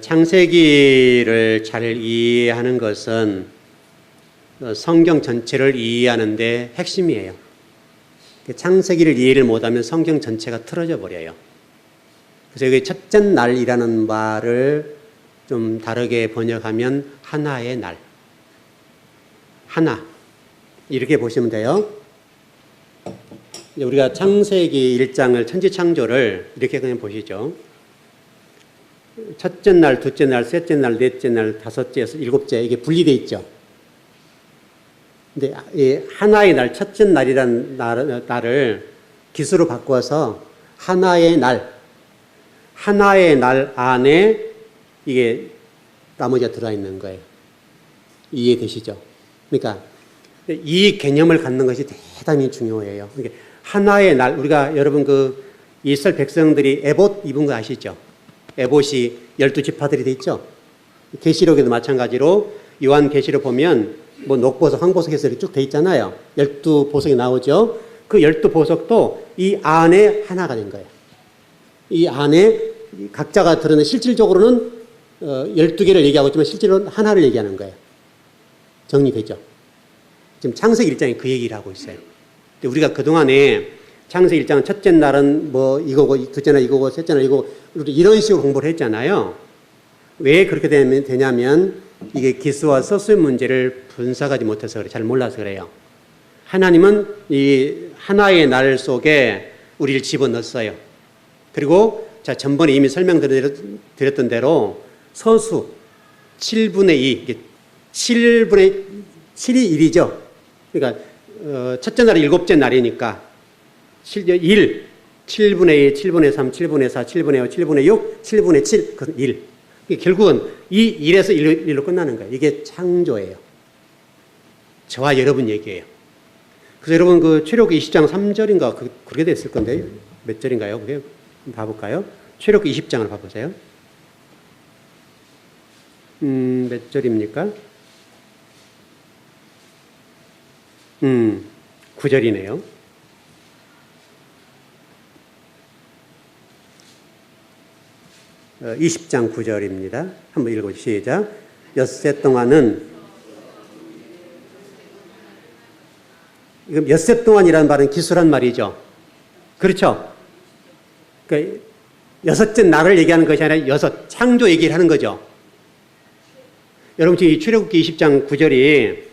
창세기를 잘 이해하는 것은 성경 전체를 이해하는 데 핵심이에요. 창세기를 이해를 못하면 성경 전체가 틀어져 버려요. 그래서 여기 첫째 날이라는 말을 좀 다르게 번역하면 하나의 날. 하나. 이렇게 보시면 돼요. 우리가 창세기 1장을 천지창조를 이렇게 그냥 보시죠. 첫째 날, 둘째 날, 셋째 날, 넷째 날, 다섯째, 일곱째 이게 분리되어 있죠. 근데 이 하나의 날, 첫째 날이라는 날을 기수로 바꿔서 하나의 날, 하나의 날 안에 이게 나머지가 들어있는 거예요. 이해되시죠? 그러니까 이 개념을 갖는 것이 대단히 중요해요. 그러니까 하나의 날, 우리가 여러분 그 이스라엘 백성들이 에봇 입은 거 아시죠? 에봇이 12지파들이 돼 있죠? 계시록에도 마찬가지로 요한계시록 보면 뭐 녹보석, 황보석에서 이렇게 쭉 돼 있잖아요. 12보석이 나오죠? 그 12보석도 이 안에 하나가 된 거예요. 이 안에 각자가 드러낸 실질적으로는 12개를 얘기하고 있지만 실제로는 하나를 얘기하는 거예요. 정리되죠? 지금 창세기 1장에 그 얘기를 하고 있어요. 근데 우리가 그동안에 창세기 1장은 첫째 날은 뭐 이거고, 둘째 날 이거고, 셋째 날 이거고, 이런 식으로 공부를 했잖아요. 왜 그렇게 되냐면 이게 기수와 서술 문제를 분석하지 못해서 그래요. 잘 몰라서 그래요. 하나님은 이 하나의 날 속에 우리를 집어넣었어요. 그리고 자, 전번에 이미 설명드렸던 대로 서수 7분의 2, 7분의 7이 1이죠. 그러니까 첫째 날이 일곱째 날이니까 1, 7분의 2, 7분의 3, 7분의 4, 7분의 5, 7분의 6, 7분의 7, 그건 1. 결국은 이 1에서 1로 끝나는 거예요. 이게 창조예요. 저와 여러분 얘기예요. 그래서 여러분 그 출애굽기 20장 3절인가 그렇게 됐을 건데 몇 절인가요? 그게 봐볼까요? 출애굽기 20장을 봐보세요. 몇 절입니까? 9절이네요. 어, 20장 9절입니다. 한번 읽어보시죠. 시작. 엿새 동안은, 이건 엿새 동안이라는 말은 기수란 말이죠. 그렇죠? 그러니까 여섯째 날을 얘기하는 것이 아니라 여섯, 창조 얘기를 하는 거죠. 여러분 지금 이 출애굽기 20장 9절이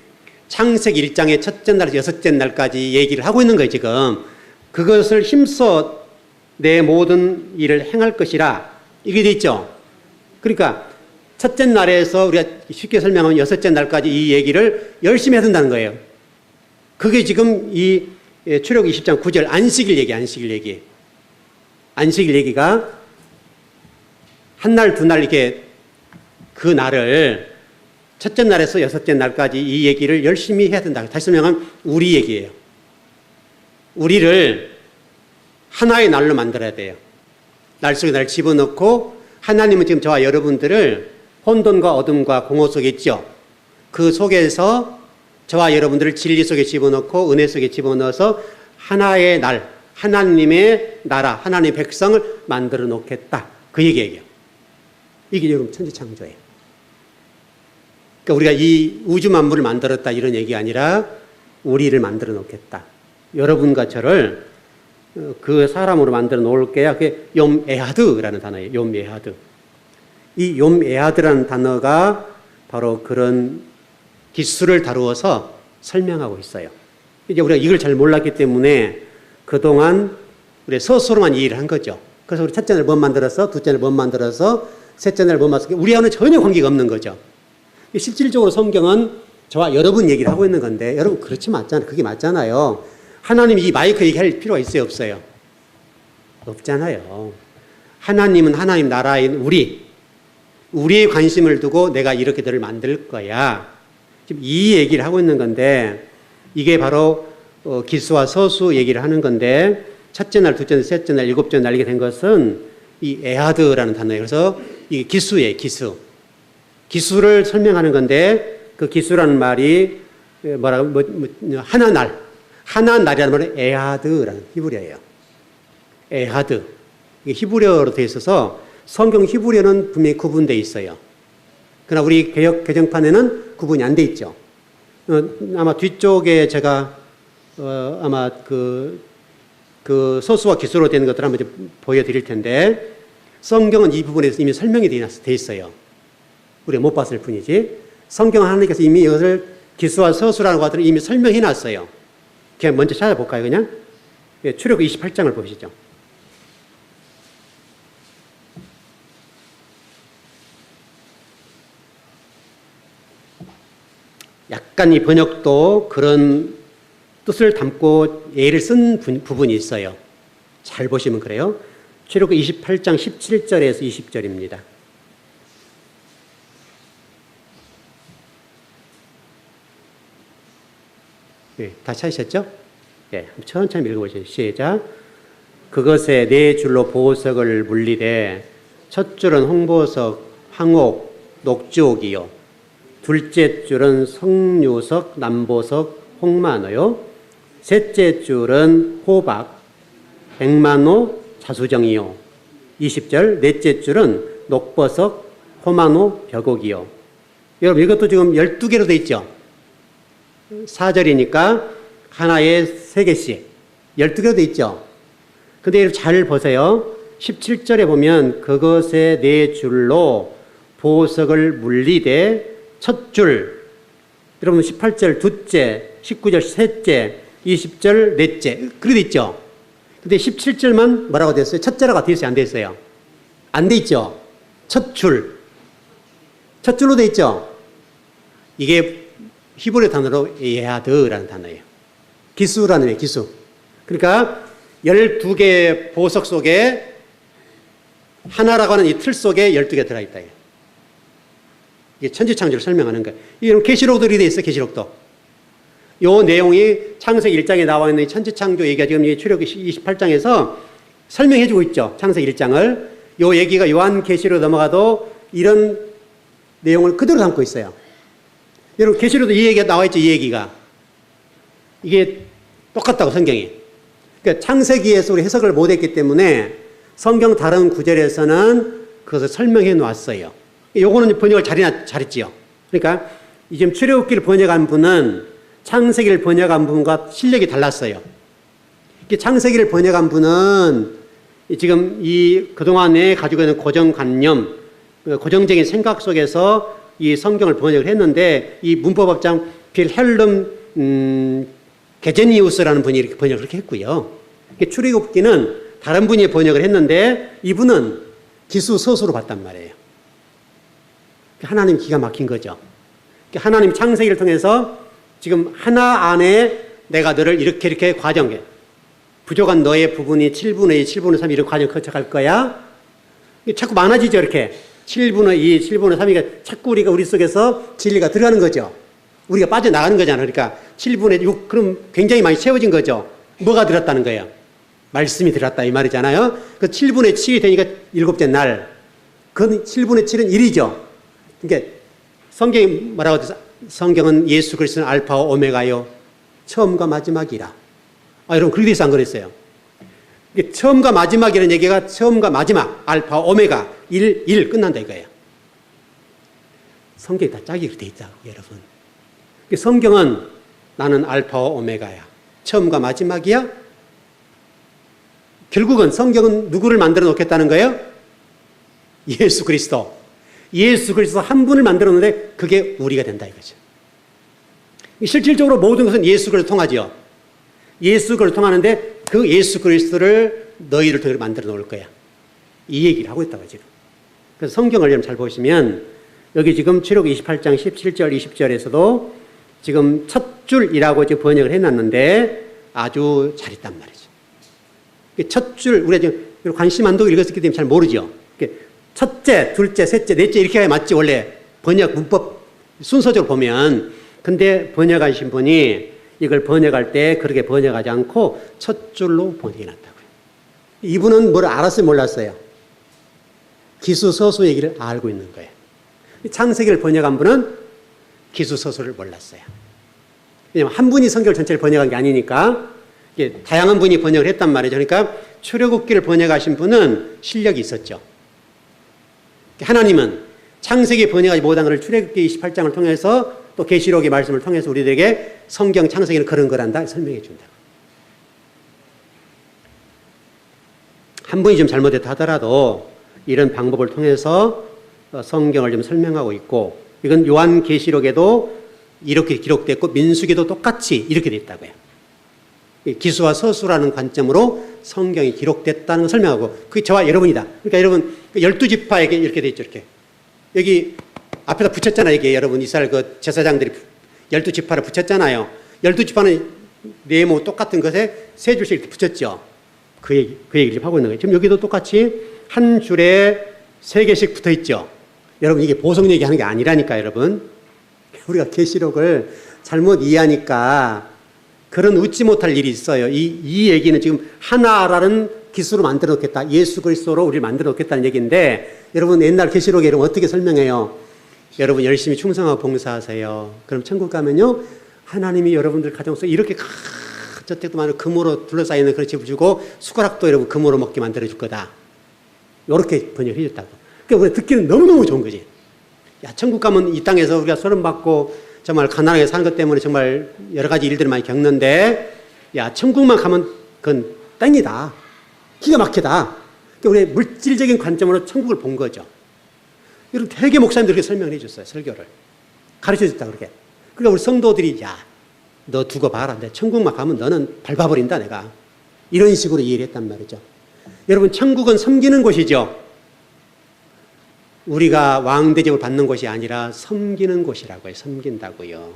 창세기 1장의 첫째 날에서 여섯째 날까지 얘기를 하고 있는 거예요, 지금. 그것을 힘써 내 모든 일을 행할 것이라 이게 돼 있죠. 그러니까 첫째 날에서 우리가 쉽게 설명하면 여섯째 날까지 이 얘기를 열심히 해야 된다는 거예요. 그게 지금 이 출애굽기 20장 9절 안식일 얘기. 안식일 얘기가 한 날, 두 날 이렇게 그 날을 첫째 날에서 여섯째 날까지 이 얘기를 열심히 해야 된다. 다시 설명하면 우리 얘기예요. 우리를 하나의 날로 만들어야 돼요. 날 속에 날 집어넣고 하나님은 지금 저와 여러분들을 혼돈과 어둠과 공허 속에 있죠. 그 속에서 저와 여러분들을 진리 속에 집어넣고 은혜 속에 집어넣어서 하나의 날, 하나님의 나라, 하나님의 백성을 만들어 놓겠다. 그 얘기예요. 이게 여러분 천지창조예요. 그러니까 우리가 이 우주 만물을 만들었다 이런 얘기가 아니라 우리를 만들어 놓겠다. 여러분과 저를 그 사람으로 만들어 놓을 게야. 그게 욤에하드라는 단어예요. 욤에하드. 이 욤에하드라는 단어가 바로 그런 기술을 다루어서 설명하고 있어요. 이제 우리가 이걸 잘 몰랐기 때문에 그동안 우리 스스로만 이해를 한 거죠. 그래서 우리 첫째 날 못 만들어서, 둘째 날 못 만들어서, 셋째 날 못 만들어서 우리하고는 전혀 관계가 없는 거죠. 실질적으로 성경은 저와 여러분 얘기를 하고 있는 건데 여러분 그렇지 맞잖아요. 그게 맞잖아요. 하나님이 이 마이크 얘기할 필요가 있어요, 없어요? 없잖아요. 하나님은 하나님 나라인 우리의 관심을 두고 내가 이렇게 너를 만들 거야. 지금 이 얘기를 하고 있는 건데 이게 바로 기수와 서수 얘기를 하는 건데 첫째 날, 둘째 날, 셋째 날, 일곱째 날 알게 된 것은 이 에하드라는 단어예요. 그래서 이게 기수예요, 기수. 기수를 설명하는 건데 그 기수라는 말이 하나날이라는 말은 에하드라는 히브리어예요. 에하드. 이게 히브리어로 되어 있어서 성경 히브리어는 분명히 구분되어 있어요. 그러나 우리 개역 개정판에는 구분이 안 돼 있죠. 아마 뒤쪽에 제가 아마 그 소수와 기수로 되는 것들을 한번 보여드릴 텐데, 성경은 이 부분에서 이미 설명이 돼 있어요. 우리가 못 봤을 뿐이지. 성경 하나님께서 이미 이것을 기수와 서수라는 것들을 이미 설명해 놨어요. 그냥 먼저 찾아볼까요, 그냥? 출애굽 28장을 보시죠. 약간 이 번역도 그런 뜻을 담고 예를 쓴 부분이 있어요. 잘 보시면 그래요. 출애굽 28장 17절에서 20절입니다. 네, 다 찾으셨죠? 네, 천천히 읽어보세요. 시작. 그것에 네 줄로 보석을 물리되 첫 줄은 홍보석, 황옥, 녹주옥이요. 둘째 줄은 석류석, 남보석, 홍만호요. 셋째 줄은 호박, 백만호, 자수정이요. 20절. 넷째 줄은 녹버석, 호만호, 벼곡이요. 여러분 이것도 지금 12개로 되어 있죠. 4절이니까 하나에 3개씩 12개로 되어 있죠. 근데 잘 보세요. 17절에 보면 그것에 네 줄로 보석을 물리되 첫 줄, 여러분 18절 둘째, 19절 셋째, 20절 넷째, 그렇게 돼 있죠. 근데 17절만 뭐라고 됐어요? 첫째라고 돼 있어요? 안 돼 있어요? 안 돼 있죠. 첫 줄, 첫 줄로 돼 있죠. 이게 히브리 단어로 예하드라는 단어예요. 기수라는 거예요, 기수. 그러니까 12개의 보석 속에 하나라고 하는 이 틀 속에 12개 들어있다. 이게 천지창조를 설명하는 거예요. 이런 계시록들이 되어 있어요, 계시록도. 요 내용이 창세기 1장에 나와 있는 천지창조 얘기가 지금 출애굽 28장에서 설명해 주고 있죠. 창세기 1장을. 요 얘기가 요한계시로 넘어가도 이런 내용을 그대로 담고 있어요. 여러분 계시록도 이 얘기가 나와 있죠. 이 얘기가. 이게 똑같다고 성경이. 그러니까 창세기에서 우리 해석을 못했기 때문에 성경 다른 구절에서는 그것을 설명해 놓았어요. 요거는 번역을 잘했지요. 그러니까 지금 출애굽기를 번역한 분은 창세기를 번역한 분과 실력이 달랐어요. 창세기를 번역한 분은 지금 이 그동안에 가지고 있는 고정관념, 고정적인 생각 속에서 이 성경을 번역을 했는데, 이 문법학장 빌헬름 게제니우스라는 분이 이렇게 번역을 그렇게 했고요. 출애굽기는 다른 분이 번역을 했는데 이분은 기수 서수로 봤단 말이에요. 하나님 기가 막힌 거죠. 하나님 창세기를 통해서 지금 하나 안에 내가 너를 이렇게 과정해. 부족한 너의 부분이 7분의 2, 7분의 3 이런 과정 거쳐갈 거야. 자꾸 많아지죠, 이렇게. 7분의 2, 7분의 3이니까 자꾸 우리 속에서 진리가 들어가는 거죠. 우리가 빠져나가는 거잖아요. 그러니까 7분의 6, 그럼 굉장히 많이 채워진 거죠. 뭐가 들었다는 거예요? 말씀이 들었다 이 말이잖아요. 그 7분의 7이 되니까 일곱째 날. 그 7분의 7은 1이죠. 그러니까 성경이 뭐라고 해서 성경은 예수 그리스도는 알파와 오메가요. 처음과 마지막이라. 여러분 그렇게 돼서 안 그랬어요. 처음과 마지막이라는 얘기가 처음과 마지막, 알파, 오메가, 1 끝난다 이거예요. 성경이 다 짝이 그렇게 돼 있다, 여러분. 성경은 나는 알파와 오메가야. 처음과 마지막이야. 결국은 성경은 누구를 만들어 놓겠다는 거예요? 예수 그리스도. 예수 그리스도 한 분을 만들어 놓는데 그게 우리가 된다 이거죠. 실질적으로 모든 것은 예수 그리스도 통하죠. 예수 그리스도 통하는데 그 예수 그리스도를 너희를 통해 만들어 놓을 거야. 이 얘기를 하고 있다고 지금. 그래서 성경을 여러분 잘 보시면 여기 지금 출애굽 28장 17절 20절에서도 지금 첫 줄이라고 지금 번역을 해놨는데 아주 잘했단 말이죠. 첫 줄, 우리가 지금 관심 안 두고 읽었기 때문에 잘 모르죠. 첫째, 둘째, 셋째, 넷째 이렇게 해야 맞지 원래 번역 문법 순서적으로 보면. 근데 번역하신 분이 이걸 번역할 때 그렇게 번역하지 않고 첫 줄로 번역해놨다고요. 이분은 뭘 알았어요, 몰랐어요? 기수 서수 얘기를 알고 있는 거예요. 창세기를 번역한 분은 기수 서수를 몰랐어요. 왜냐하면 한 분이 성경을 전체를 번역한 게 아니니까 다양한 분이 번역을 했단 말이죠. 그러니까 출애굽기를 번역하신 분은 실력이 있었죠. 하나님은 창세기 번역하지 못한 것을 출애굽기 28장을 통해서 또 계시록의 말씀을 통해서 우리들에게 성경 창세기는 그런 거란다 설명해 준다. 한 분이 좀 잘못했다 하더라도 이런 방법을 통해서 성경을 좀 설명하고 있고, 이건 요한계시록에도 이렇게 기록됐고 민수기도 똑같이 이렇게 돼 있다고요. 기수와 서수라는 관점으로 성경이 기록됐다는 걸 설명하고, 그게 저와 여러분이다. 그러니까 여러분 12지파에게 이렇게 돼 있죠. 이렇게 여기 앞에다 붙였잖아요. 이게 여러분 이스라엘 그 제사장들이 12지파를 붙였잖아요. 12지파는 네모 똑같은 것에 세 줄씩 이렇게 붙였죠. 그 얘기를 하고 있는 거예요. 지금 여기도 똑같이 한 줄에 세 개씩 붙어 있죠. 여러분 이게 보석 얘기하는 게 아니라니까 여러분. 우리가 계시록을 잘못 이해하니까 그런 웃지 못할 일이 있어요. 이 얘기는 지금 하나라는 기수로 만들어 놓겠다. 예수 그리스도로 우리를 만들어 놓겠다는 얘기인데, 여러분 옛날 계시록에 여러분 어떻게 설명해요? 여러분 열심히 충성하고 봉사하세요. 그럼 천국 가면요, 하나님이 여러분들 가정 속에 이렇게 저택도 많은 금으로 둘러싸이는 그런 집을 주고 숟가락도 여러분 금으로 먹게 만들어 줄 거다. 이렇게 번역해 줬다고. 그러니까 우리가 듣기는 너무너무 좋은 거지. 야, 천국 가면 이 땅에서 우리가 소름 받고 정말 가난하게 사는 것 때문에 정말 여러 가지 일들을 많이 겪는데, 야, 천국만 가면 그건 땡이다. 기가 막히다. 그러니까 우리 물질적인 관점으로 천국을 본 거죠. 이런 되게 목사님들이 설명을 해 줬어요. 설교를. 가르쳐 줬다, 그렇게. 그러니까 우리 성도들이, 야, 너 두고 봐라. 내 천국만 가면 너는 밟아버린다, 내가. 이런 식으로 이해를 했단 말이죠. 여러분, 천국은 섬기는 곳이죠. 우리가 왕대접을 받는 곳이 아니라 섬기는 곳이라고요. 섬긴다고요.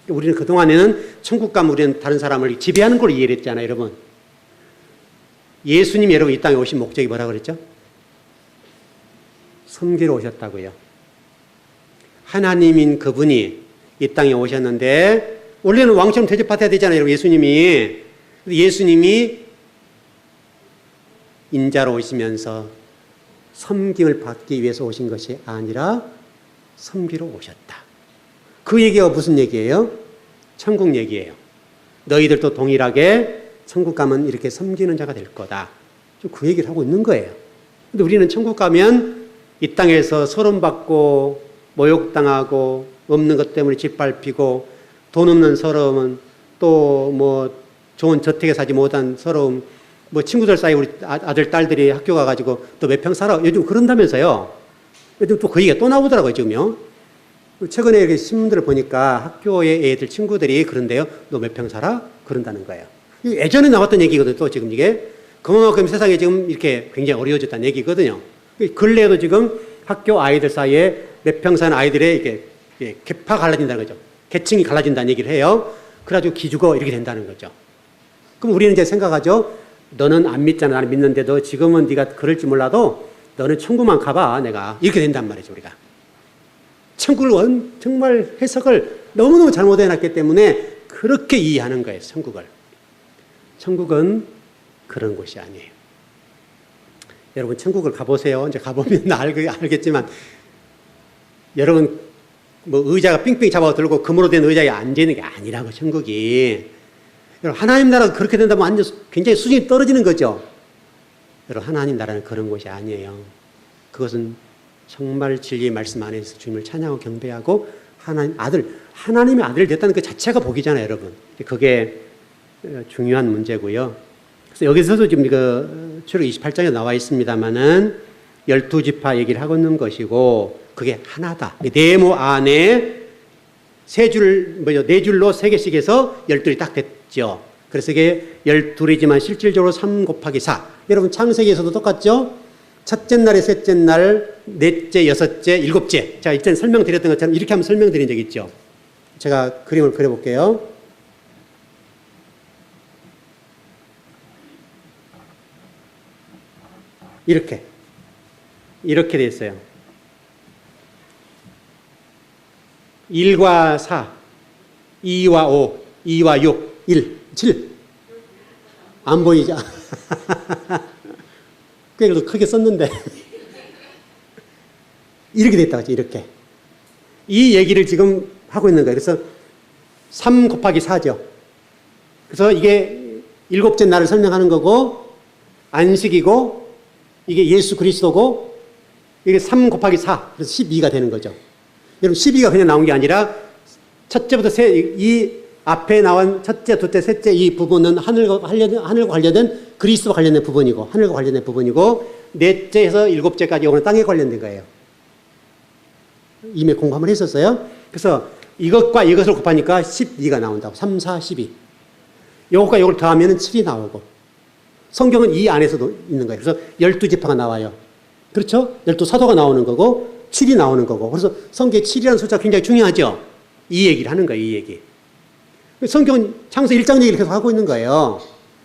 우리는 그동안에는 천국 가면 우리는 다른 사람을 지배하는 걸 이해를 했잖아요, 여러분. 예수님이 여러분 이 땅에 오신 목적이 뭐라고 그랬죠? 섬기러 오셨다고요. 하나님인 그분이 이 땅에 오셨는데, 원래는 왕처럼 대접받아야 되잖아요, 여러분. 예수님이 인자로 오시면서 섬김을 받기 위해서 오신 것이 아니라 섬기러 오셨다. 그 얘기가 무슨 얘기예요? 천국 얘기예요. 너희들도 동일하게 천국 가면 이렇게 섬기는 자가 될 거다. 그 얘기를 하고 있는 거예요. 근데 우리는 천국 가면 이 땅에서 소름받고 모욕당하고 없는 것 때문에 짓밟히고 돈 없는 서러움은 또 뭐 좋은 저택에 사지 못한 서러움, 뭐 친구들 사이 우리 아들, 딸들이 학교 가가지고 또 몇 평 살아. 요즘 그런다면서요. 요즘 또 그 얘기가 또 나오더라고요, 지금요. 최근에 이렇게 신문들을 보니까 학교의 애들, 친구들이 그런데요. 너 몇 평 살아? 그런다는 거예요. 예전에 나왔던 얘기거든요, 또 지금 이게. 그만큼 세상이 지금 이렇게 굉장히 어려워졌다는 얘기거든요. 근래에도 지금 학교 아이들 사이에 몇 평 사는 아이들의 이렇게 계파 갈라진다는 거죠. 계층이 갈라진다는 얘기를 해요. 그래가지고 기죽어 이렇게 된다는 거죠. 그럼 우리는 이제 생각하죠. 너는 안 믿잖아. 나는 믿는데 너 지금은 네가 그럴지 몰라도 너는 천국만 가봐, 내가. 이렇게 된단 말이죠, 우리가. 천국을 정말 해석을 너무너무 잘못해놨기 때문에 그렇게 이해하는 거예요, 천국을. 천국은 그런 곳이 아니에요. 여러분, 천국을 가보세요. 이제 가보면 알겠지만, 여러분, 뭐 의자가 삥삥 잡아들고 금으로 된 의자에 앉아있는 게 아니라고, 천국이. 여러분, 하나님 나라가 그렇게 된다면 완전 굉장히 수준이 떨어지는 거죠. 여러분, 하나님 나라는 그런 곳이 아니에요. 그것은 정말 진리의 말씀 안에서 주님을 찬양하고 경배하고 하나님의 아들이 됐다는 그 자체가 복이잖아요, 여러분. 그게 중요한 문제고요. 그래서 여기서도 지금 출애굽기 28장에 나와 있습니다만은 12지파 얘기를 하고 있는 것이고, 그게 하나다. 네모 안에 네 줄로 세 개씩 해서 12이 딱 됐죠. 그래서 이게 12이지만 실질적으로 3 곱하기 4. 여러분, 창세기에서도 똑같죠? 첫째 날에 셋째 날, 넷째, 여섯째, 일곱째. 제가 이전에 설명드렸던 것처럼 이렇게 한번 설명드린 적이 있죠. 제가 그림을 그려볼게요. 이렇게 돼 있어요. 1과 4, 2와 5, 2와 6, 1, 7. 안 보이죠? 그래도 크게 썼는데. 이렇게 됐다고 하죠, 이렇게. 이 얘기를 지금 하고 있는 거예요. 그래서 3 곱하기 4죠. 그래서 이게 일곱째 날을 설명하는 거고, 안식이고, 이게 예수 그리스도고, 이게 3 곱하기 4, 그래서 12가 되는 거죠. 여러분 12가 그냥 나온 게 아니라 첫째부터 이 앞에 나온 첫째, 둘째, 셋째 이 부분은 하늘과 관련된 그리스도와 관련된 부분이고 하늘과 관련된 부분이고 넷째에서 일곱째까지 이거는 땅에 관련된 거예요. 이미 공부 한번 했었어요. 그래서 이것과 이것을 곱하니까 12가 나온다고. 3, 4, 12. 이것과 이걸 더하면 7이 나오고 성경은 이 안에서도 있는 거예요. 그래서 12지파가 나와요. 그렇죠? 12사도가 나오는 거고 7이 나오는 거고. 그래서 성경에 7이라는 숫자가 굉장히 중요하죠. 이 얘기를 하는 거예요. 이 얘기. 성경은 창세기 1장 얘기를 계속 하고 있는 거예요.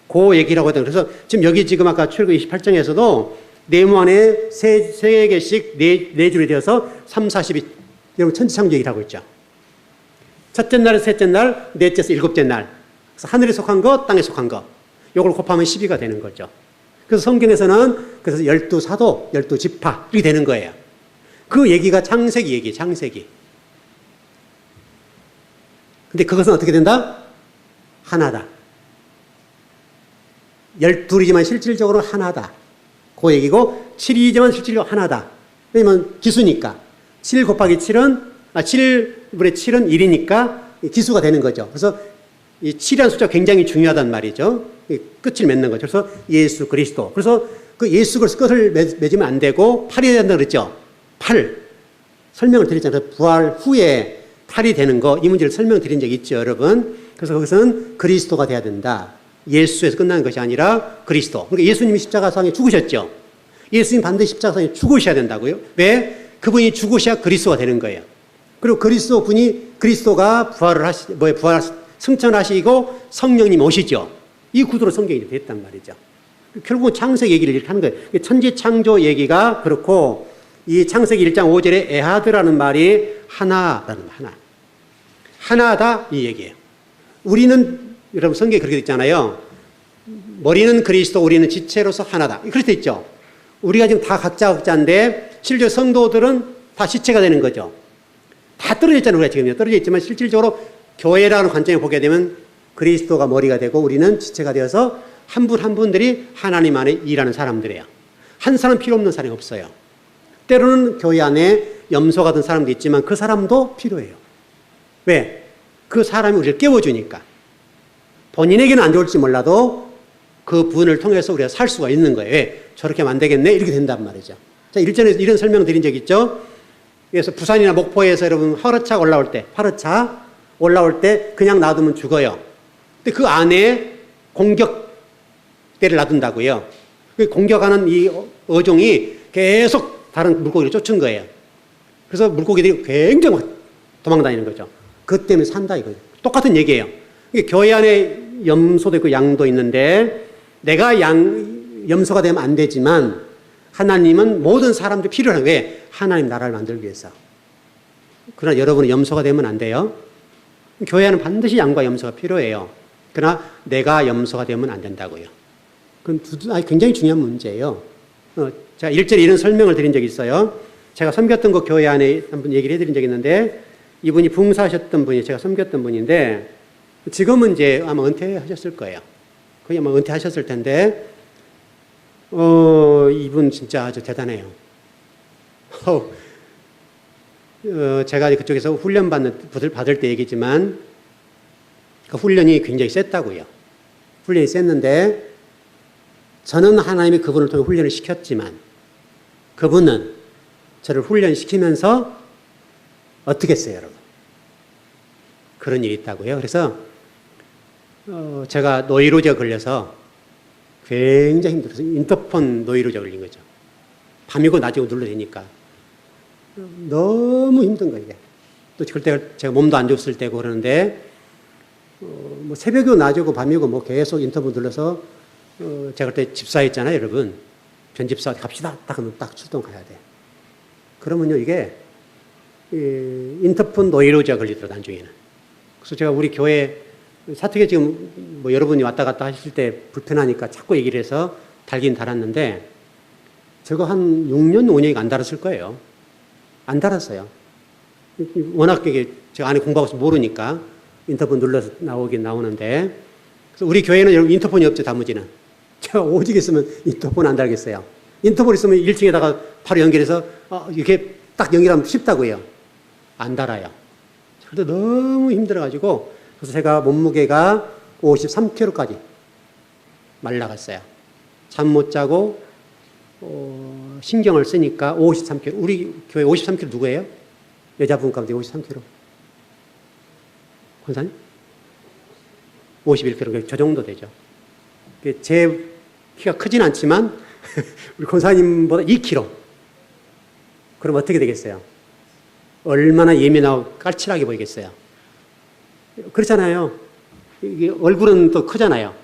그 얘기라고 하거든요. 그래서 지금 여기 지금 아까 출애굽기 28장에서도 네모 안에 세 개씩 네 줄이 되어서 3, 4, 12 여러분 천지창조 얘기를 하고 있죠. 첫째 날, 셋째 날, 넷째에서 일곱째 날. 그래서 하늘에 속한 거, 땅에 속한 거. 요걸 곱하면 12가 되는 거죠. 그래서 성경에서는 그래서 12사도, 12지파 이렇게 되는 거예요. 그 얘기가 창세기 얘기예요. 창세기. 근데 그것은 어떻게 된다? 하나다. 12이지만 실질적으로 하나다. 그 얘기고 7이지만 실질적으로 하나다. 왜냐면 기수니까. 7 곱하기 7은 7분의 7은 1이니까 기수가 되는 거죠. 그래서 이 7이라는 숫자가 굉장히 중요하단 말이죠. 끝을 맺는 거죠. 그래서 예수 그리스도. 그래서 그 예수 그리스도 끝을 맺으면 안 되고 8이 된다 그랬죠. 8. 설명을 드렸잖아요. 부활 후에 8이 되는 거, 이 문제를 설명드린 적이 있죠, 여러분. 그래서 거기서는 그리스도가 돼야 된다. 예수에서 끝나는 것이 아니라 그리스도. 그러니까 예수님이 십자가상에 죽으셨죠. 예수님 반드시 십자가상에 죽으셔야 된다고요. 왜? 그분이 죽으셔야 그리스도가 되는 거예요. 그리고 그리스도가 승천하시고 성령님 오시죠. 이 구도로 성경이 됐단 말이죠. 결국은 창세기 얘기를 이렇게 하는 거예요. 천지 창조 얘기가 그렇고 이 창세기 1장 5절에 에하드라는 말이 하나라는 하나. 하나다 이 얘기예요. 우리는 여러분 성경에 그렇게 되어 있잖아요. 머리는 그리스도 우리는 지체로서 하나다. 그렇게 되어 있죠. 우리가 지금 다 각자인데 실제 성도들은 다 지체가 되는 거죠. 다 떨어져 있잖아요. 우리가 지금 떨어져 있지만 실질적으로 교회라는 관점에 보게 되면 그리스도가 머리가 되고 우리는 지체가 되어서 한 분 한 분들이 하나님 안에 일하는 사람들이에요. 한 사람 필요 없는 사람이 없어요. 때로는 교회 안에 염소 같은 사람도 있지만 그 사람도 필요해요. 왜? 그 사람이 우리를 깨워주니까. 본인에게는 안 좋을지 몰라도 그 분을 통해서 우리가 살 수가 있는 거예요. 왜? 저렇게 하면 안 되겠네? 이렇게 된단 말이죠. 자, 일전에 이런 설명 드린 적 있죠? 그래서 부산이나 목포에서 여러분 화르차 올라올 때 그냥 놔두면 죽어요. 근데 그 안에 공격대를 놔둔다고요. 그 공격하는 이 어종이 계속 다른 물고기를 쫓은 거예요. 그래서 물고기들이 굉장히 도망다니는 거죠. 그것 때문에 산다 이거죠. 똑같은 얘기예요. 교회 안에 염소도 있고 양도 있는데 내가 염소가 되면 안 되지만 하나님은 모든 사람들이 필요한 왜? 하나님 나라를 만들기 위해서. 그러나 여러분은 염소가 되면 안 돼요. 교회 안은 반드시 양과 염소가 필요해요. 그러나 내가 염소가 되면 안 된다고요. 그건 굉장히 중요한 문제예요. 제가 일절에 이런 설명을 드린 적이 있어요. 제가 섬겼던 그 교회 안에 한번 얘기를 해드린 적이 있는데 이분이 봉사하셨던 분이 제가 섬겼던 분인데 지금은 이제 아마 은퇴하셨을 거예요. 거의 아마 은퇴하셨을 텐데 이분 진짜 아주 대단해요. 제가 그쪽에서 훈련 받을 때 얘기지만 그 훈련이 굉장히 셌다고요. 훈련이 셌는데 저는 하나님이 그분을 통해 훈련을 시켰지만 그분은 저를 훈련시키면서 어떻게 했어요, 여러분? 그런 일이 있다고요. 그래서 제가 노이로제가 걸려서 굉장히 힘들어서 인터폰 노이로제가 걸린 거죠. 밤이고 낮이고 눌러야 되니까. 너무 힘든 거예요, 이게. 또 그때 제가 몸도 안 좋았을 때고 그러는데 뭐 새벽이고 낮이고 밤이고 뭐 계속 인터폰 눌러서 제가 그때 집사했잖아요, 여러분. 변집사 갑시다. 딱 하면 딱 출동 가야 돼. 그러면요, 이게 인터폰 노이로제가 걸리더라고요, 나중에는. 그래서 제가 우리 교회 사택에 지금 뭐 여러분이 왔다 갔다 하실 때 불편하니까 자꾸 얘기를 해서 달긴 달았는데 제가 한 6년, 5년이 안 달았을 거예요. 안 달았어요. 워낙 이게 제가 안에 공부하고 모르니까 인터폰 눌러서 나오긴 나오는데 그래서 우리 교회는 여러분 인터폰이 없죠, 다무지는. 제가 오직 있으면 인터폰 안 달겠어요. 인터벌 있으면 1층에다가 바로 연결해서 이렇게 딱 연결하면 쉽다고요. 안 달아요. 그래도 너무 힘들어가지고 그래서 제가 몸무게가 53kg까지 말라갔어요. 잠 못 자고 신경을 쓰니까 53kg. 우리 교회 53kg 누구예요? 여자분 가운데 53kg. 권사님? 51kg. 저 정도 되죠. 제 키가 크진 않지만 우리 권사님보다 2kg. 그럼 어떻게 되겠어요? 얼마나 예민하고 까칠하게 보이겠어요? 그렇잖아요. 이게 얼굴은 또 크잖아요.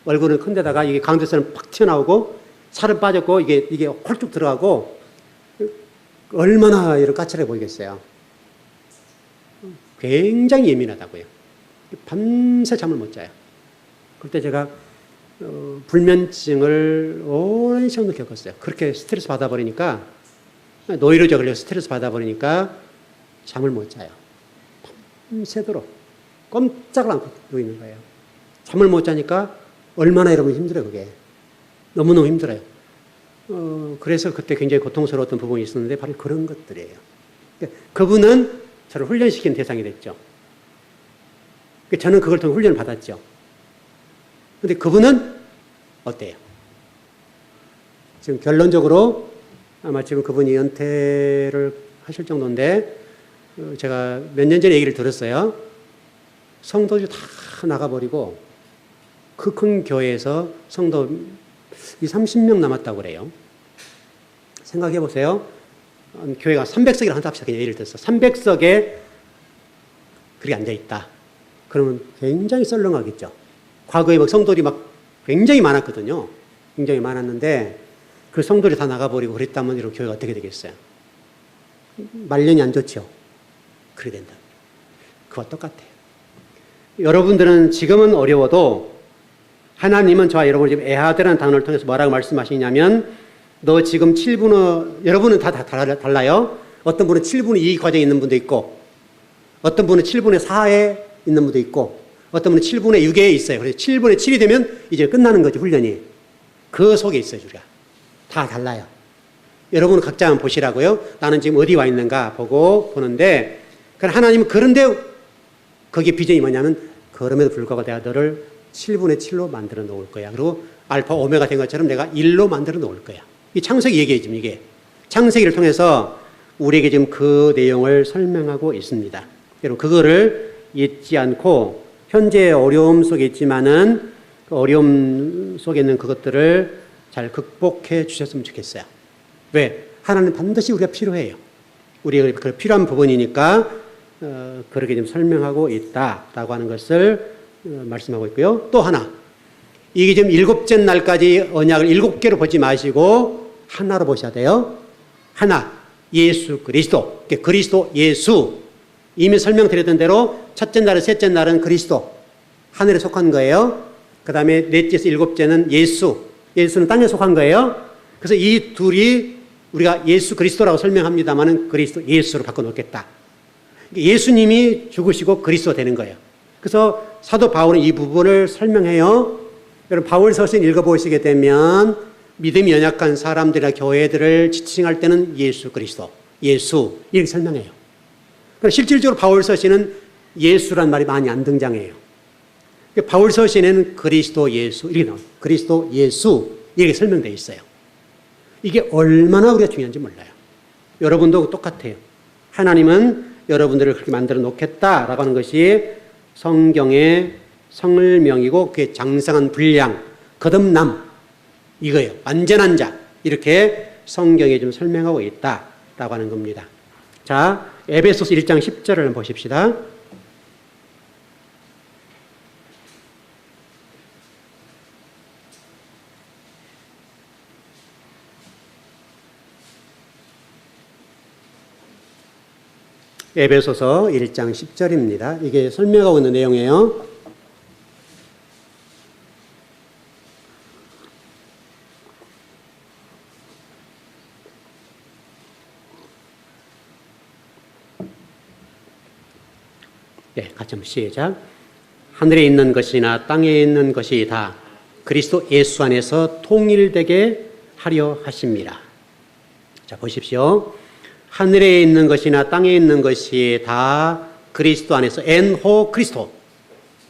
얼굴은 큰데다가 이게 가운데서는 팍 튀어나오고 살은 빠졌고 이게 홀쭉 들어가고 얼마나 이런 까칠해 보이겠어요. 굉장히 예민하다고요. 밤새 잠을 못 자요. 그때 제가 불면증을 오랜 시간도 겪었어요. 그렇게 스트레스 받아버리니까 노이로제 걸려 스트레스 받아버리니까 잠을 못 자요. 밤새도록 꼼짝을 않고 누워 있는 거예요. 잠을 못 자니까 얼마나 여러분 힘들어요, 그게. 너무너무 힘들어요. 그래서 그때 굉장히 고통스러웠던 부분이 있었는데 바로 그런 것들이에요. 그분은 저를 훈련시킨 대상이 됐죠. 저는 그걸 통해 훈련을 받았죠. 근데 그분은 어때요? 지금 결론적으로 아마 지금 그분이 연퇴를 하실 정도인데 제가 몇 년 전에 얘기를 들었어요. 성도들이 다 나가버리고 그 큰 교회에서 성도 30명 남았다고 그래요. 생각해 보세요. 교회가 300석이라 한다 합시다. 그냥 예를 들어서 300석에 그렇게 앉아있다. 그러면 굉장히 썰렁하겠죠. 과거에 막 성도들이 막 굉장히 많았거든요. 굉장히 많았는데 그 성도들이 다 나가버리고 그랬다면 이런 교회가 어떻게 되겠어요? 말년이 안 좋죠. 그래 된다. 그와 똑같아요. 여러분들은 지금은 어려워도 하나님은 저와 여러분을 지금 에하드라는 단어를 통해서 뭐라고 말씀하시냐면 너 지금 7분의 여러분은 다 달라요. 어떤 분은 7분의 2 과정에 있는 분도 있고 어떤 분은 7분의 4에 있는 분도 있고 어떤 분은 7분의 6에 있어요. 그래서 7분의 7이 되면 이제 끝나는 거죠, 훈련이. 그 속에 있어요, 우리가. 다 달라요. 여러분은 각자 한번 보시라고요. 나는 지금 어디 와 있는가 보는데 하나님은 그런데 거기에 비전이 뭐냐면 그럼에도 불구하고 내가 너를 7분의 7로 만들어 놓을 거야. 그리고 알파 오메가 된 것처럼 내가 1로 만들어 놓을 거야. 이 창세기 얘기예요, 지금 이게. 창세기를 통해서 우리에게 지금 그 내용을 설명하고 있습니다. 여러분, 그거를 잊지 않고 현재의 어려움 속에 있지만은 그 어려움 속에 있는 그것들을 잘 극복해 주셨으면 좋겠어요. 왜? 하나님 반드시 우리가 필요해요. 우리가 그 필요한 부분이니까 그렇게 좀 설명하고 있다라고 하는 것을 말씀하고 있고요. 또 하나, 이게 지금 7째 날까지 언약을 7개로 보지 마시고 하나로 보셔야 돼요. 하나, 예수 그리스도. 그리스도 예수. 이미 설명드렸던 대로 첫째 날은 셋째 날은 그리스도. 하늘에 속한 거예요. 그 다음에 넷째에서 7째는 예수. 예수는 땅에 속한 거예요. 그래서 이 둘이 우리가 예수 그리스도라고 설명합니다만은 그리스도 예수로 바꿔놓겠다. 예수님이 죽으시고 그리스도 되는 거예요. 그래서 사도 바울은 이 부분을 설명해요. 여러분 바울 서신 읽어보시게 되면 믿음이 연약한 사람들이나 교회들을 지칭할 때는 예수 그리스도, 예수 이렇게 설명해요. 그러니까 실질적으로 바울 서신은 예수란 말이 많이 안 등장해요. 바울 서신에는 그리스도 예수 이렇게 나와요. 그리스도 예수 이렇게 설명되어 있어요. 이게 얼마나 우리가 중요한지 몰라요. 여러분도 똑같아요. 하나님은 여러분들을 그렇게 만들어 놓겠다라고 하는 것이 성경의 성을명이고 그게 장성한 분량, 거듭남 이거예요. 완전한 자 이렇게 성경에 좀 설명하고 있다라고 하는 겁니다. 자, 에베소서 1장 10절을 한번 보십시다. 에베소서 1장 10절입니다. 이게 설명하고 있는 내용이에요. 네, 같이 한번 시작. 하늘에 있는 것이나 땅에 있는 것이 다 그리스도 예수 안에서 통일되게 하려 하십니다. 자, 보십시오. 하늘에 있는 것이나 땅에 있는 것이 다 그리스도 안에서 엔호 크리스토.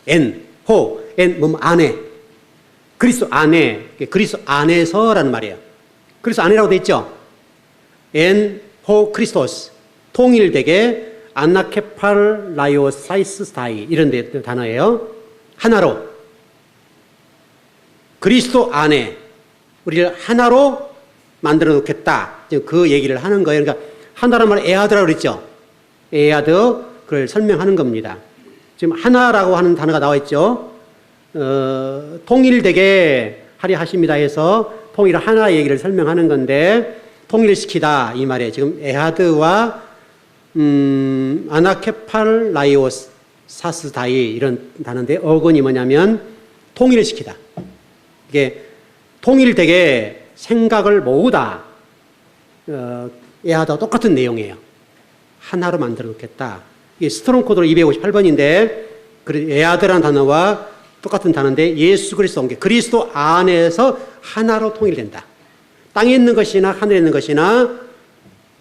엔호, 엔 안에. 그리스도 안에, 그리스도 안에서라는 말이에요. 그리스도 안에라고 돼 있죠. 엔호 크리스토스. 통일되게 아나케팔 라이오사이스타이 이런 단어예요. 하나로. 그리스도 안에 우리를 하나로 만들어 놓겠다. 그 얘기를 하는 거예요. 그러니까 하나란 말은 에아드라고 그랬죠. 에아드, 그걸 설명하는 겁니다. 지금 하나라고 하는 단어가 나와 있죠. 통일되게 하려 하십니다 해서 통일 하나 얘기를 설명하는 건데 통일시키다 이 말이에요. 지금 에아드와 아나케팔 라이오스 사스다이 이런 단어인데 어근이 뭐냐면 통일시키다. 이게 통일되게 생각을 모으다. 에아드와 똑같은 내용이에요. 하나로 만들어 놓겠다. 이게 스트롱 코드로 258번인데 에아드라는 단어와 똑같은 단어인데 예수 그리스도 온 게 그리스도 안에서 하나로 통일된다. 땅에 있는 것이나 하늘에 있는 것이나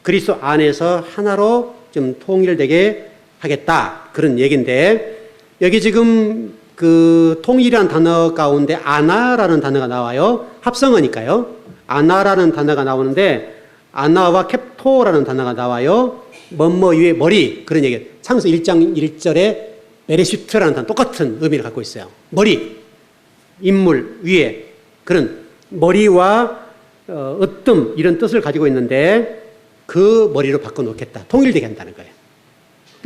그리스도 안에서 하나로 좀 통일되게 하겠다. 그런 얘기인데 여기 지금 그 통일이라는 단어 가운데 아나라는 단어가 나와요. 합성어니까요. 아나라는 단어가 나오는데 아나와 캡토라는 단어가 나와요. 뭐뭐 위에 머리 그런 얘기. 창세기 1장 1절에 베레시트라는 단어 똑같은 의미를 갖고 있어요. 머리, 인물 위에 그런 머리와 으뜸 이런 뜻을 가지고 있는데 그 머리로 바꿔놓겠다. 통일되게 한다는 거예요.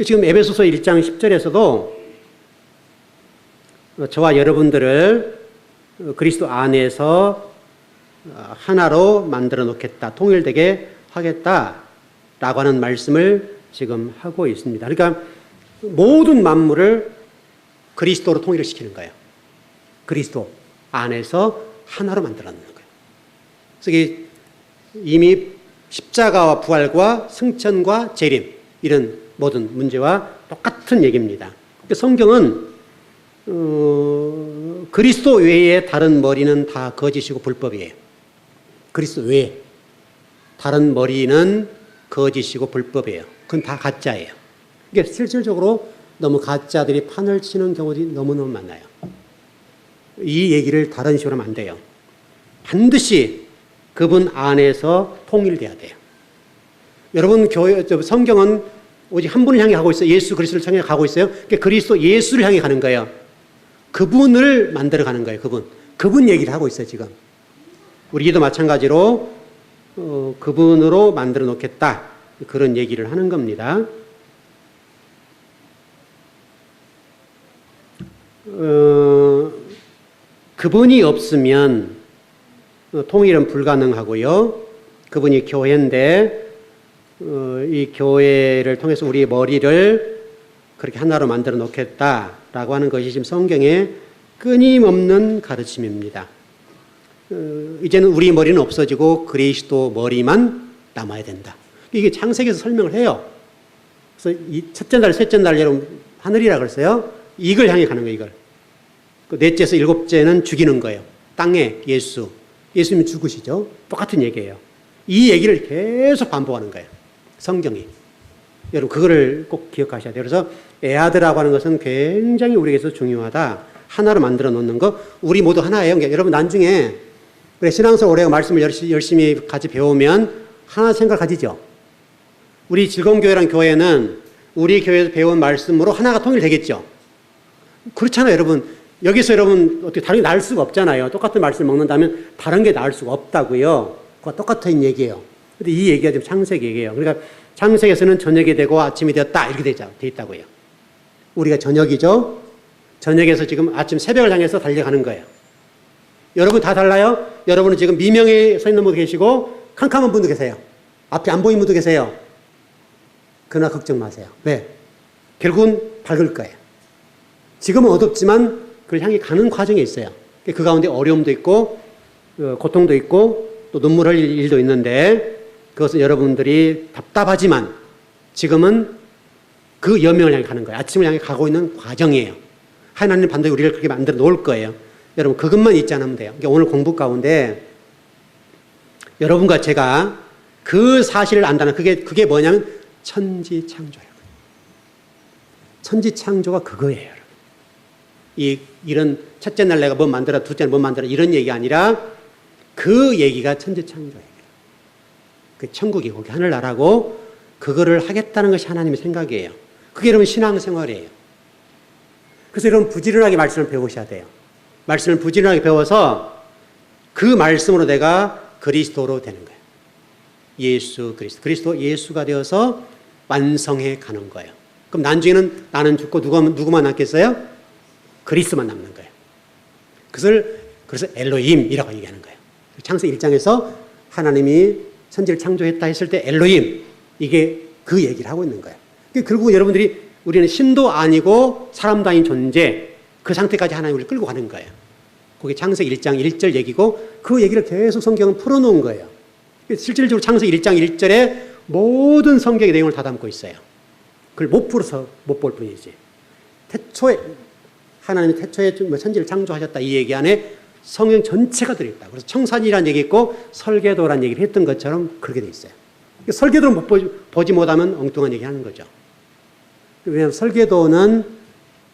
지금 에베소서 1장 10절에서도 저와 여러분들을 그리스도 안에서 하나로 만들어 놓겠다. 통일되게 하겠다라고 하는 말씀을 지금 하고 있습니다. 그러니까 모든 만물을 그리스도로 통일을 시키는 거예요. 그리스도 안에서 하나로 만들어 놓는 거예요. 그래서 이게 이미 십자가와 부활과 승천과 재림 이런 모든 문제와 똑같은 얘기입니다. 성경은 그리스도 외에 다른 머리는 다 거짓이고 불법이에요. 그리스도 외에 다른 머리는 거짓이고 불법이에요. 그건 다 가짜예요. 이게 실질적으로 너무 가짜들이 판을 치는 경우들이 너무너무 많아요. 이 얘기를 다른 식으로 하면 안 돼요. 반드시 그분 안에서 통일돼야 돼요. 여러분 성경은 오직 한 분을 향해 가고 있어요. 예수 그리스도를 향해 가고 있어요. 그러니까 그리스도 예수를 향해 가는 거예요. 그분을 만들어 가는 거예요. 그분 얘기를 하고 있어요. 지금 우리도 마찬가지로 그분으로 만들어 놓겠다. 그런 얘기를 하는 겁니다. 그분이 없으면 통일은 불가능하고요. 그분이 교회인데 이 교회를 통해서 우리의 머리를 그렇게 하나로 만들어 놓겠다라고 하는 것이 지금 성경의 끊임없는 가르침입니다. 이제는 우리 머리는 없어지고 그리스도 머리만 남아야 된다. 이게 창세기에서 설명을 해요. 그래서 이 첫째 날, 셋째 날 여러분 하늘이라 그랬어요. 이걸 향해 가는 거예요. 이걸. 넷째에서 일곱째는 죽이는 거예요. 땅에 예수. 예수님이 죽으시죠. 똑같은 얘기예요. 이 얘기를 계속 반복하는 거예요. 성경이. 여러분 그거를 꼭 기억하셔야 돼요. 그래서 에아드라고 하는 것은 굉장히 우리에게서 중요하다. 하나로 만들어 놓는 거. 우리 모두 하나예요. 그러니까 여러분 나중에 우리 신앙생활 오래 말씀을 열심히 같이 배우면 하나 생각 가지죠. 우리 즐거운 교회라는 교회는 우리 교회에서 배운 말씀으로 하나가 통일되겠죠. 그렇잖아요, 여러분. 여기서 여러분 어떻게 다른 게 나을 수가 없잖아요. 똑같은 말씀을 먹는다면 다른 게 나을 수가 없다고요. 그거 똑같은 얘기예요. 근데 이 얘기가 지금 창세기 얘기예요. 그러니까 창세기에서는 저녁이 되고 아침이 되었다 이렇게 돼 있다고요. 우리가 저녁이죠. 저녁에서 지금 아침 새벽을 향해서 달려가는 거예요. 여러분 다 달라요? 여러분은 지금 미명에 서 있는 분도 계시고 캄캄한 분도 계세요. 앞이 안 보이는 분도 계세요. 그러나 걱정 마세요. 왜? 결국은 밝을 거예요. 지금은 어둡지만 그걸 향해 가는 과정에 있어요. 그 가운데 어려움도 있고 고통도 있고 또 눈물 흘릴 일도 있는데 그것은 여러분들이 답답하지만 지금은 그 여명을 향해 가는 거예요. 아침을 향해 가고 있는 과정이에요. 하나님 반드시 우리를 그렇게 만들어 놓을 거예요. 여러분 그것만 잊지 않으면 돼요. 그러니까 오늘 공부 가운데 여러분과 제가 그 사실을 안다는 그게 뭐냐면 천지창조예요. 천지창조가 그거예요. 이런 첫째 날 내가 뭐 만들어, 둘째 날 뭐 만들어 이런 얘기가 아니라 그 얘기가 천지창조예요. 그 천국이 거기 하늘나라고 그거를 하겠다는 것이 하나님의 생각이에요. 그게 여러분 신앙생활이에요. 그래서 여러분 부지런하게 말씀을 배우셔야 돼요. 말씀을 부지런하게 배워서 그 말씀으로 내가 그리스도로 되는 거예요. 예수 그리스도 예수가 되어서 완성해 가는 거예요. 그럼 나중에는 나는 죽고 누구만 남겠어요? 그리스도만 남는 거예요. 그래서 엘로힘이라고 얘기하는 거예요. 창세기 1장에서 하나님이 천지를 창조했다 했을 때 엘로힘, 이게 그 얘기를 하고 있는 거예요. 결국 여러분들이 우리는 신도 아니고 사람도 아닌 존재, 그 상태까지 하나님 우리를 끌고 가는 거예요. 그게 창세기 1장 1절 얘기고 그 얘기를 계속 성경은 풀어놓은 거예요. 실질적으로 창세기 1장 1절에 모든 성경의 내용을 다 담고 있어요. 그걸 못 풀어서 못 볼 뿐이지. 하나님이 태초에 천지를 창조하셨다 이 얘기 안에 성경 전체가 들어있다. 그래서 청산이라는 얘기 있고 설계도라는 얘기를 했던 것처럼 그렇게 돼 있어요. 설계도를 보지 못하면 엉뚱한 얘기 하는 거죠. 왜냐하면 설계도는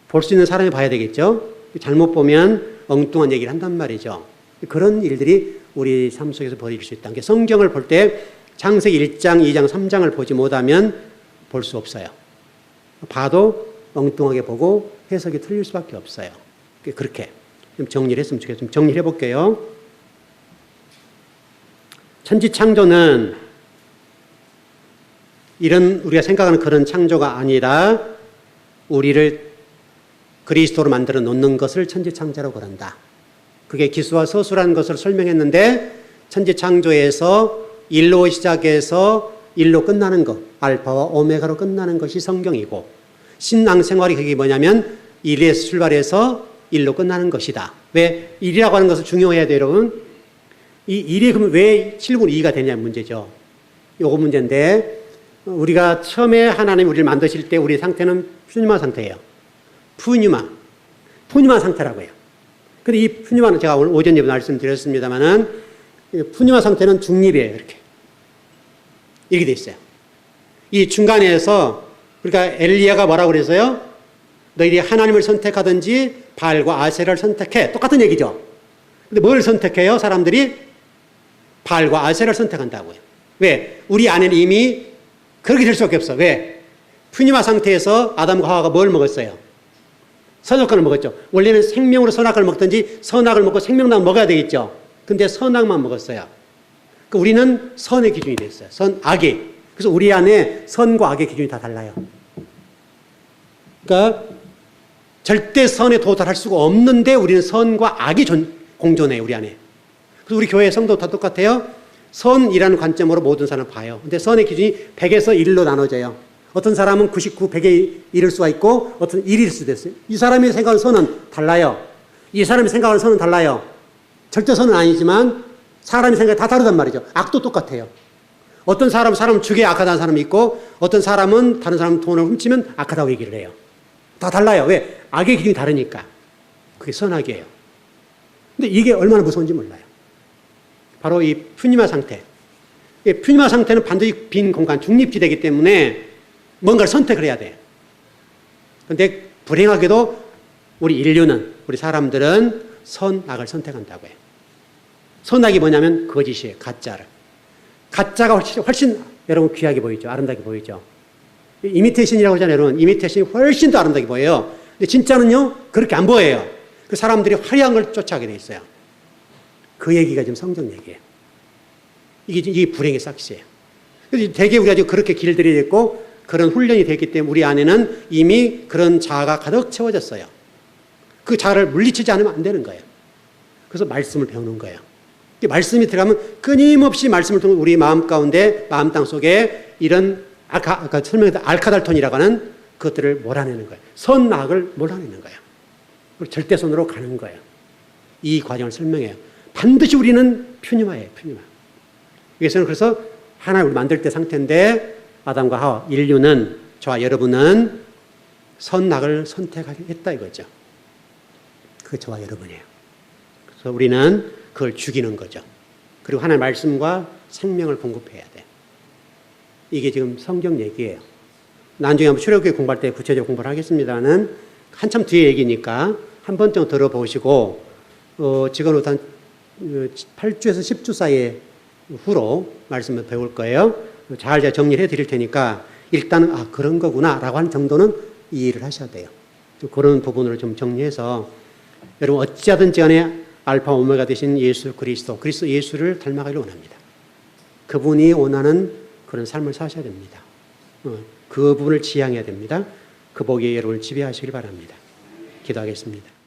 볼 수 있는 사람이 봐야 되겠죠. 잘못 보면 엉뚱한 얘기를 한단 말이죠. 그런 일들이 우리 삶 속에서 벌어질 수 있다. 성경을 볼 때 창세기 1장, 2장, 3장을 보지 못하면 볼 수 없어요. 봐도 엉뚱하게 보고 해석이 틀릴 수밖에 없어요. 그렇게 좀 정리를 했으면 좋겠어요. 좀 정리를 해볼게요. 천지창조는 이런 우리가 생각하는 그런 창조가 아니라 우리를 그리스도로 만들어 놓는 것을 천지창조라고 그런다. 그게 기수와 서수라는 것을 설명했는데 천지창조에서 일로 시작해서 일로 끝나는 것, 알파와 오메가로 끝나는 것이 성경이고 신앙생활이 그게 뭐냐면 일에서 출발해서 일로 끝나는 것이다. 왜? 일이라고 하는 것을 중요해야 돼요, 여러분. 이 일이 그러면 왜 7분의 2가 되냐 문제죠. 요거 문제인데 우리가 처음에 하나님 우리를 만드실 때 우리 상태는 푸뉴마 상태예요. 푸뉴마 상태라고 해요. 근데 이 푸뉴마는 제가 오늘 오전 예배 말씀드렸습니다만은 푸뉴마 상태는 중립이에요. 이렇게 돼 있어요. 이 중간에서 그러니까 엘리야가 뭐라고 그랬어요? 너희들이 하나님을 선택하든지 바알과 아세라를 선택해. 똑같은 얘기죠. 근데 뭘 선택해요? 사람들이 바알과 아세라를 선택한다고요. 왜? 우리 안에는 이미 그렇게 될 수밖에 없어. 왜? 푸니마 상태에서 아담과 하와가 뭘 먹었어요? 선악과를 먹었죠. 원래는 생명으로 선악과를 먹든지 선악을 먹고 생명만 먹어야 되겠죠. 근데 선악만 먹었어요. 그러니까 우리는 선의 기준이 됐어요. 선, 악이. 그래서 우리 안에 선과 악의 기준이 다 달라요. 그러니까 절대 선에 도달할 수가 없는데 우리는 선과 악이 공존해요, 우리 안에. 그래서 우리 교회 성도 다 똑같아요. 선이라는 관점으로 모든 사람을 봐요. 근데 선의 기준이 100에서 1로 나눠져요. 어떤 사람은 99, 100에 이를 수가 있고 어떤 1일 수도 있어요. 이 사람이 생각하는 선은 달라요. 이 사람이 생각하는 선은 달라요. 절대 선은 아니지만 사람이 생각이 다 다르단 말이죠. 악도 똑같아요. 어떤 사람은 죽여 악하다는 사람이 있고 어떤 사람은 다른 사람 돈을 훔치면 악하다고 얘기를 해요. 다 달라요. 왜? 악의 기준이 다르니까. 그게 선악이에요. 근데 이게 얼마나 무서운지 몰라요. 바로 이 푸니마 상태. 이 푸니마 상태는 반드시 빈 공간, 중립지대이기 때문에 뭔가를 선택을 해야 돼요. 그런데 불행하게도 우리 인류는, 우리 사람들은 선악을 선택한다고 해요. 선악이 뭐냐면 거짓이에요. 가짜를. 가짜가 훨씬 여러분 귀하게 보이죠. 아름답게 보이죠. 이미테이션이라고 하잖아요. 여러분. 이미테이션이 훨씬 더 아름답게 보여요. 근데 진짜는요, 그렇게 안 보여요. 그 사람들이 화려한 걸 쫓아가게 돼 있어요. 그 얘기가 지금 성경 얘기예요. 이게 불행의 싹시예요. 그래서 대개 우리가 지금 그렇게 길들이 됐고 그런 훈련이 됐기 때문에 우리 안에는 이미 그런 자아가 가득 채워졌어요. 그 자아를 물리치지 않으면 안 되는 거예요. 그래서 말씀을 배우는 거예요. 말씀이 들어가면 끊임없이 말씀을 통해 우리 마음 가운데, 마음 땅 속에 이런 아까 설명했던 알카달톤이라고 하는 그것들을 몰아내는 거예요. 선악을 몰아내는 거예요. 그리고 절대선으로 가는 거예요. 이 과정을 설명해요. 반드시 우리는 푸니마예요. 푸니마. 그래서 하나님을 만들 때 상태인데 아담과 하와, 인류는, 저와 여러분은 선악을 선택하게 했다 이거죠. 그게 저와 여러분이에요. 그래서 우리는 그걸 죽이는 거죠. 그리고 하나님의 말씀과 생명을 공급해야 돼. 이게 지금 성경 얘기예요. 나중에 한번 출애굽기 공부할 때 구체적으로 공부를 하겠습니다는 한참 뒤에 얘기니까 한 번쯤 들어보시고 지금부터 한 8주에서 10주 사이에 후로 말씀을 배울 거예요. 잘 제가 정리를 해드릴 테니까 일단은 그런 거구나 라고 하는 정도는 이해를 하셔야 돼요. 그런 부분을 좀 정리해서 여러분 어찌하든지 간에 알파 오메가 되신 예수 그리스도 예수를 닮아가기를 원합니다. 그분이 원하는 그런 삶을 사셔야 됩니다. 그 부분을 지향해야 됩니다. 그 복이 여러분을 지배하시길 바랍니다. 기도하겠습니다.